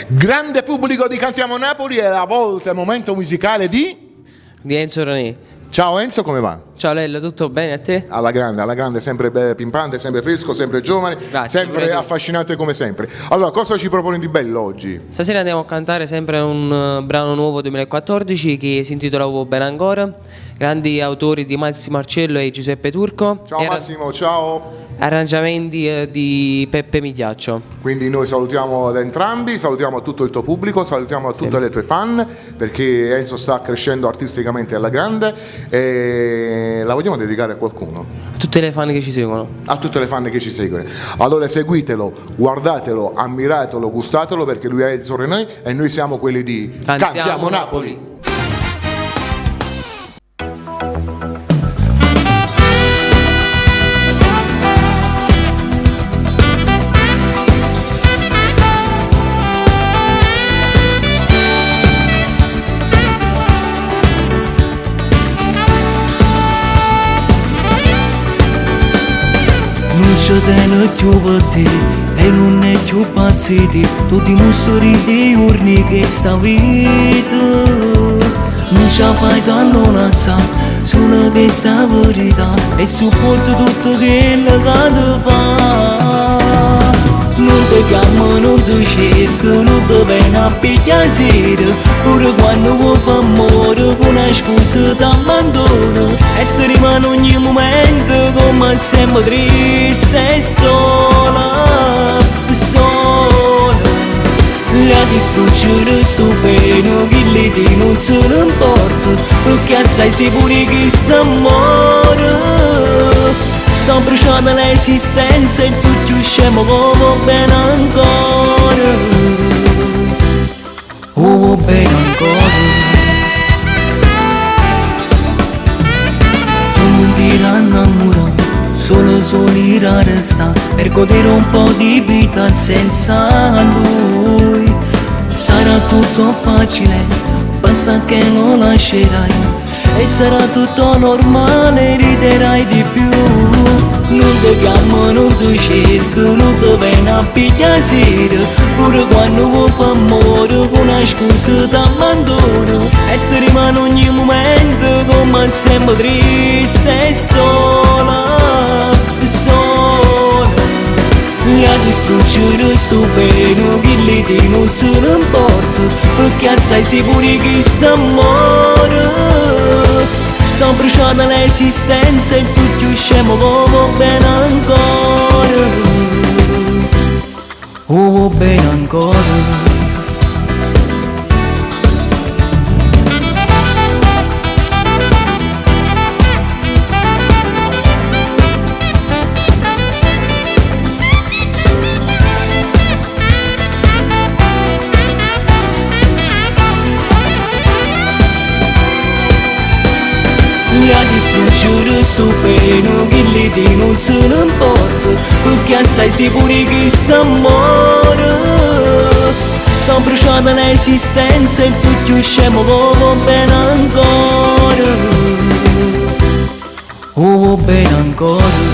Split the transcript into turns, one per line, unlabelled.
Grande pubblico di Cantiamo Napoli, è la volta, il momento musicale di
Enzo Ronì.
Ciao Enzo, come va?
Ciao Lello, tutto bene a te?
Alla grande, sempre pimpante, sempre fresco, sempre giovane,
Grazie,
sempre affascinante come sempre. Allora, cosa ci proponi di bello oggi?
Stasera andiamo a cantare sempre un brano nuovo 2014 che si intitola Uovo bene ancora. Grandi autori di Massimo Marcello e Giuseppe Turco.
Ciao Massimo, ciao.
Arrangiamenti di Peppe Migliaccio.
Quindi noi salutiamo ad entrambi, salutiamo tutto il tuo pubblico, salutiamo a tutte le tue fan, perché Enzo sta crescendo artisticamente alla grande e la vogliamo dedicare a qualcuno?
A tutte le fan che ci seguono.
A tutte le fan che ci seguono. Allora seguitelo, guardatelo, ammiratelo, gustatelo, perché lui è Enzo Ronì e noi siamo quelli di Cantiamo Napoli.
Non ci tengo più per te e non è più pazziti tutti i mostri di urni che sta vita non ci fai tanto non sa solo questa verità e supporto tutto quello che ti fa. Non ti chiamo, non ti cerco, non ti vengo a pigliare sera, pure quando vuoi fare amore con una scusa ti abbandono e ti rimane ogni momento come sempre triste e sola, sola. La distruggere sto bene che lì ti non se ne importa, perché assai sicuro che sta amore sta bruciando l'esistenza e tutti usciamo come bene ancora. Oh, bene ancora. Tu non ti innamorare, solo solire resta per godere un po' di vita senza lui. Sarà tutto facile, basta che lo lascerai e sarà tutto normale, riderai di più. Non ti chiamo, non ti cerco, non ti vengo a pigliare sera, pure quando vuoi fare amore con una scusa ti abbandono e ti rimane ogni momento come sempre triste e sola, sola. La distruggere sto bene che lì ti non se ne importa, perché assai sicuro che sta amore sta bruciando l'esistenza e tutti usciamo come bene ancora. Oh, bene ancora. La distruggere sto bene che lì ti non se ne importa, perché assai sicuro che sta amore sta bruciando l'esistenza e tutti usciamo come bene ancora. Oh, bene ancora.